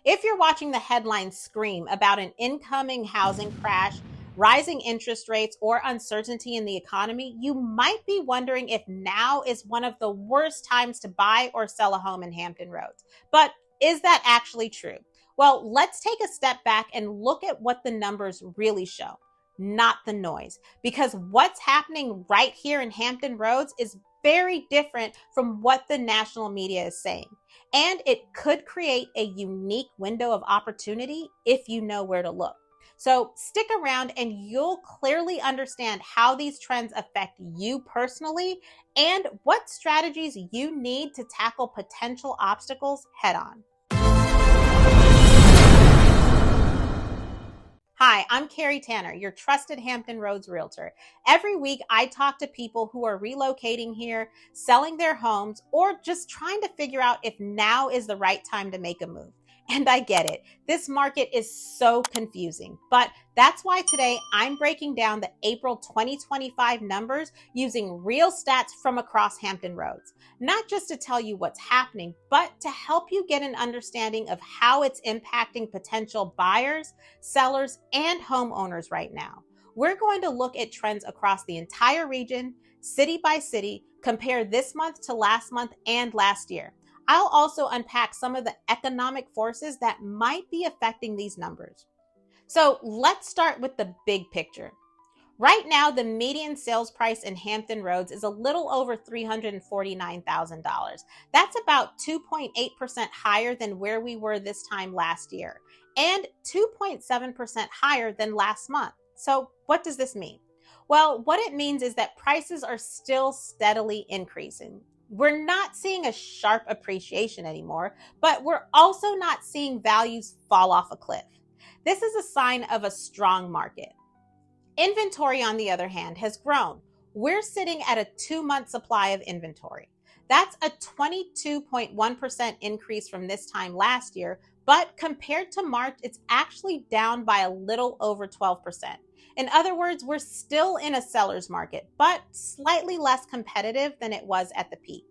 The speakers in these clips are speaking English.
If you're watching the headlines scream about an incoming housing crash, rising interest rates, or uncertainty in the economy, you might be wondering if now is one of the worst times to buy or sell a home in Hampton Roads. But is that actually true? Well, let's take a step back and look at what the numbers really show, not the noise. Because what's happening right here in Hampton Roads is very different from what the national media is saying. And it could create a unique window of opportunity if you know where to look. So stick around and you'll clearly understand how these trends affect you personally and what strategies you need to tackle potential obstacles head on. Hi, I'm Carrie Tanner, your trusted Hampton Roads Realtor. Every week, I talk to people who are relocating here, selling their homes, or just trying to figure out if now is the right time to make a move. And I get it. This market is so confusing. But that's why today I'm breaking down the April 2025 numbers using real stats from across Hampton Roads. Not just to tell you what's happening, but to help you get an understanding of how it's impacting potential buyers, sellers, and homeowners right now. We're going to look at trends across the entire region, city by city, compare this month to last month and last year. I'll also unpack some of the economic forces that might be affecting these numbers. So let's start with the big picture. Right now, the median sales price in Hampton Roads is a little over $349,000. That's about 2.8% higher than where we were this time last year, and 2.7% higher than last month. So what does this mean? Well, what it means is that prices are still steadily increasing. We're not seeing a sharp appreciation anymore, but we're also not seeing values fall off a cliff. This is a sign of a strong market. Inventory, on the other hand, has grown. We're sitting at a 2-month supply of inventory. That's a 22.1% increase from this time last year, but compared to March, it's actually down by a little over 12%. In other words, we're still in a seller's market, but slightly less competitive than it was at the peak.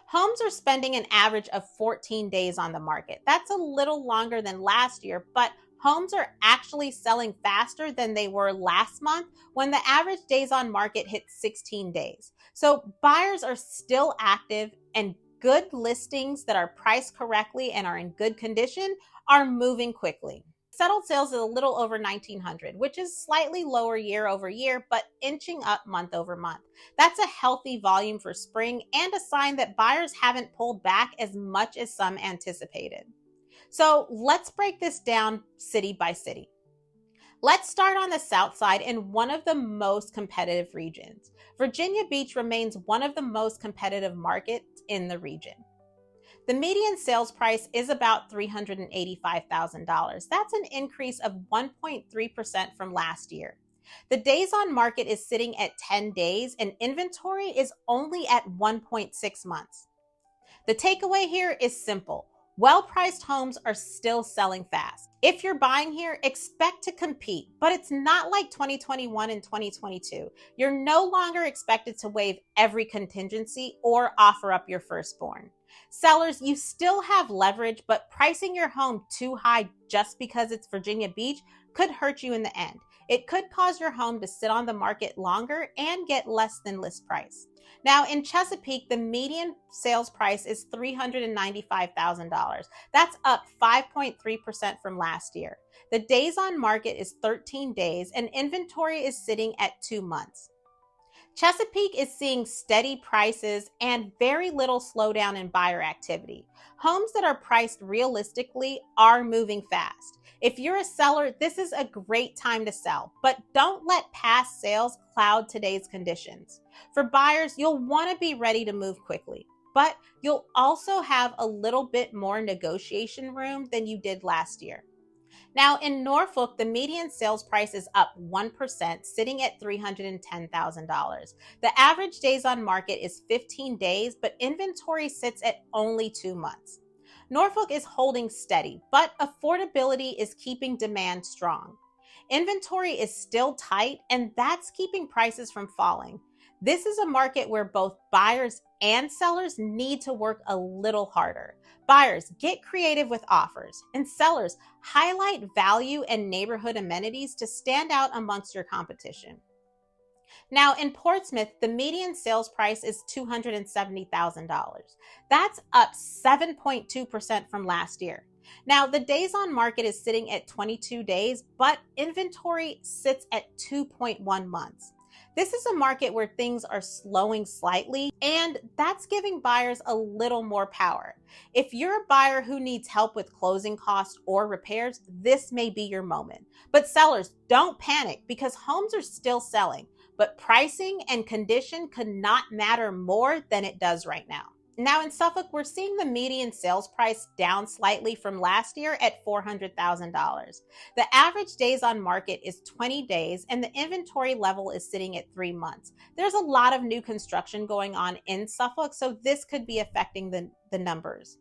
Homes are spending an average of 14 days on the market. That's a little longer than last year, but homes are actually selling faster than they were last month when the average days on market hit 16 days. So buyers are still active, and good listings that are priced correctly and are in good condition are moving quickly. Settled sales is a little over 1,900, which is slightly lower year over year, but inching up month over month. That's a healthy volume for spring and a sign that buyers haven't pulled back as much as some anticipated. So let's break this down city by city. Let's start on the south side in one of the most competitive regions. Virginia Beach remains one of the most competitive markets in the region. The median sales price is about $385,000. That's an increase of 1.3% from last year. The days on market is sitting at 10 days and inventory is only at 1.6 months. The takeaway here is simple. Well-priced homes are still selling fast. If you're buying here, expect to compete, but it's not like 2021 and 2022. You're no longer expected to waive every contingency or offer up your firstborn. Sellers, you still have leverage, but pricing your home too high just because it's Virginia Beach could hurt you in the end. It could cause your home to sit on the market longer and get less than list price. Now, in Chesapeake, the median sales price is $395,000. That's up 5.3% from last year. The days on market is 13 days and inventory is sitting at 2 months. Chesapeake is seeing steady prices and very little slowdown in buyer activity. Homes that are priced realistically are moving fast. If you're a seller, this is a great time to sell, but don't let past sales cloud today's conditions. For buyers, you'll want to be ready to move quickly, but you'll also have a little bit more negotiation room than you did last year. Now, in Norfolk, the median sales price is up 1%, sitting at $310,000. The average days on market is 15 days, but inventory sits at only 2 months. Norfolk is holding steady, but affordability is keeping demand strong. Inventory is still tight, and that's keeping prices from falling. This is a market where both buyers and sellers need to work a little harder. Buyers, get creative with offers, and sellers, highlight value and neighborhood amenities to stand out amongst your competition. Now, in Portsmouth, the median sales price is $270,000. That's up 7.2% from last year. Now, the days on market is sitting at 22 days, but inventory sits at 2.1 months. This is a market where things are slowing slightly, and that's giving buyers a little more power. If you're a buyer who needs help with closing costs or repairs, this may be your moment. But sellers, don't panic because homes are still selling, but pricing and condition could not matter more than it does right now. Now in Suffolk, we're seeing the median sales price down slightly from last year at $400,000. The average days on market is 20 days and the inventory level is sitting at 3 months. There's a lot of new construction going on in Suffolk, so this could be affecting the numbers.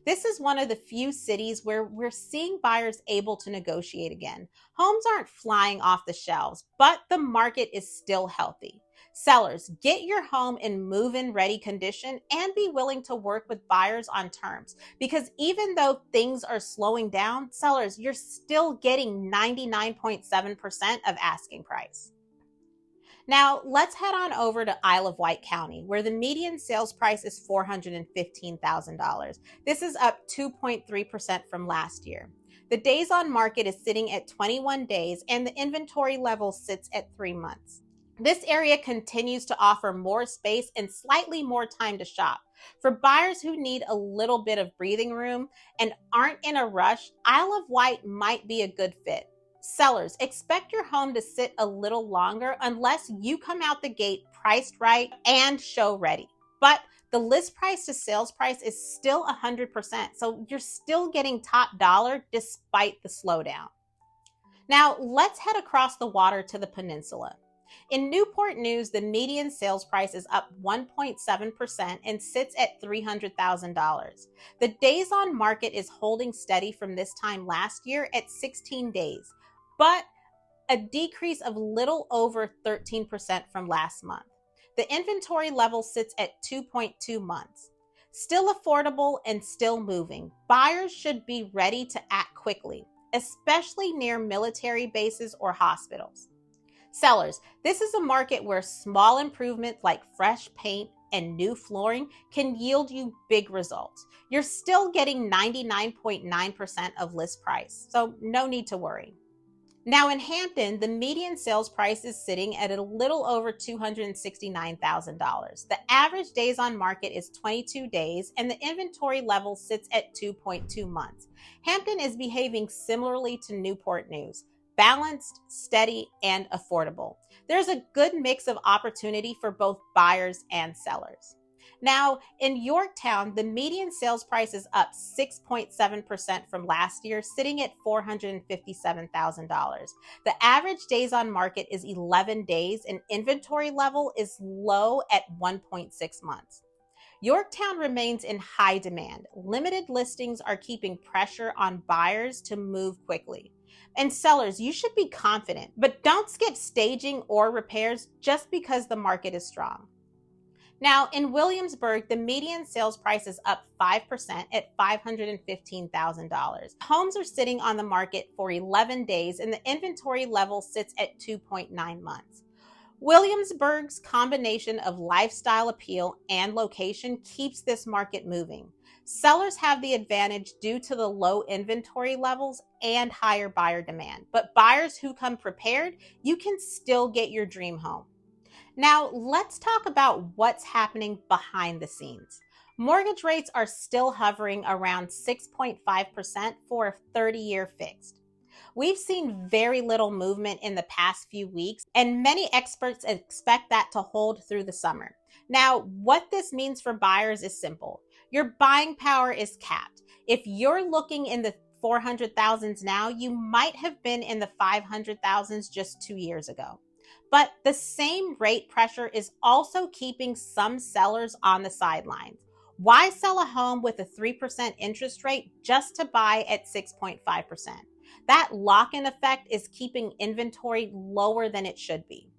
This is one of the few cities where we're seeing buyers able to negotiate again. Homes aren't flying off the shelves, but the market is still healthy. Sellers, get your home in move-in ready condition and be willing to work with buyers on terms, because even though things are slowing down, sellers, you're still getting 99.7% of asking price. Now, let's head on over to Isle of Wight County, where the median sales price is $415,000. This is up 2.3% from last year. The days on market is sitting at 21 days, and the inventory level sits at 3 months. This area continues to offer more space and slightly more time to shop. For buyers who need a little bit of breathing room and aren't in a rush, Isle of Wight might be a good fit. Sellers, expect your home to sit a little longer unless you come out the gate priced right and show ready. But the list price to sales price is still 100%, so you're still getting top dollar despite the slowdown. Now, let's head across the water to the peninsula. In Newport News, the median sales price is up 1.7% and sits at $300,000. The days on market is holding steady from this time last year at 16 days, but a decrease of little over 13% from last month. The inventory level sits at 2.2 months. Still affordable and still moving. Buyers should be ready to act quickly, especially near military bases or hospitals. Sellers, this is a market where small improvements like fresh paint and new flooring can yield you big results. You're still getting 99.9% of list price, so no need to worry. Now in Hampton, the median sales price is sitting at a little over $269,000. The average days on market is 22 days and the inventory level sits at 2.2 months. Hampton is behaving similarly to Newport News. Balanced, steady, and affordable. There's a good mix of opportunity for both buyers and sellers. Now, in Yorktown, the median sales price is up 6.7% from last year, sitting at $457,000. The average days on market is 11 days, and inventory level is low at 1.6 months. Yorktown remains in high demand. Limited listings are keeping pressure on buyers to move quickly. And sellers, you should be confident, but don't skip staging or repairs just because the market is strong. Now, in Williamsburg, the median sales price is up 5% at $515,000. Homes are sitting on the market for 11 days and the inventory level sits at 2.9 months. Williamsburg's combination of lifestyle appeal and location keeps this market moving. Sellers have the advantage due to the low inventory levels and higher buyer demand. But buyers who come prepared, you can still get your dream home. Now, let's talk about what's happening behind the scenes. Mortgage rates are still hovering around 6.5% for a 30-year fixed. We've seen very little movement in the past few weeks, and many experts expect that to hold through the summer. Now, what this means for buyers is simple. Your buying power is capped. If you're looking in the 400,000s now, you might have been in the 500,000s just 2 years ago. But the same rate pressure is also keeping some sellers on the sidelines. Why sell a home with a 3% interest rate just to buy at 6.5%? That lock-in effect is keeping inventory lower than it should be.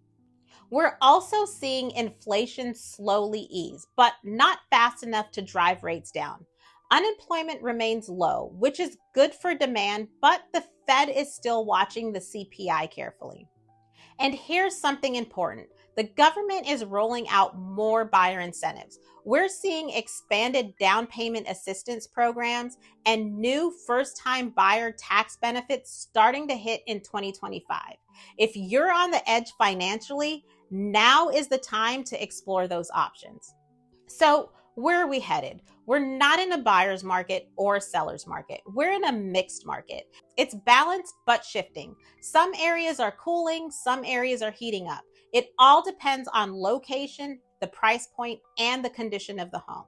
We're also seeing inflation slowly ease, but not fast enough to drive rates down. Unemployment remains low, which is good for demand, but the Fed is still watching the CPI carefully. And here's something important. The government is rolling out more buyer incentives. We're seeing expanded down payment assistance programs and new first time buyer tax benefits starting to hit in 2025. If you're on the edge financially, now is the time to explore those options. So, where are we headed? We're not in a buyer's market or a seller's market. We're in a mixed market. It's balanced but shifting. Some areas are cooling, some areas are heating up. It all depends on location, the price point, and the condition of the home.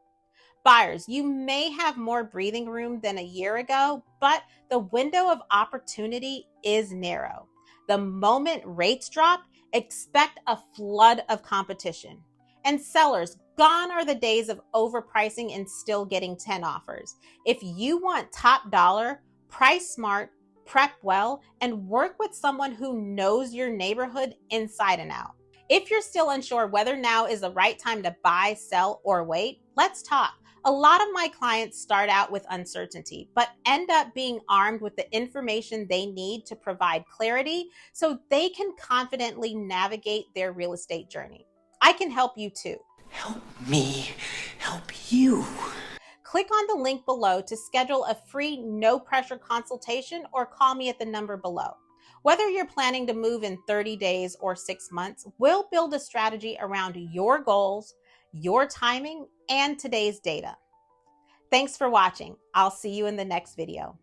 Buyers, you may have more breathing room than a year ago, but the window of opportunity is narrow. The moment rates drop, expect a flood of competition. And sellers, gone are the days of overpricing and still getting 10 offers. If you want top dollar, price smart, prep well, and work with someone who knows your neighborhood inside and out. If you're still unsure whether now is the right time to buy, sell, or wait, let's talk. A lot of my clients start out with uncertainty, but end up being armed with the information they need to provide clarity so they can confidently navigate their real estate journey. I can help you too. Help me help you. Click on the link below to schedule a free, no pressure consultation or call me at the number below. Whether you're planning to move in 30 days or 6 months, we'll build a strategy around your goals, your timing, and today's data. Thanks for watching. I'll see you in the next video.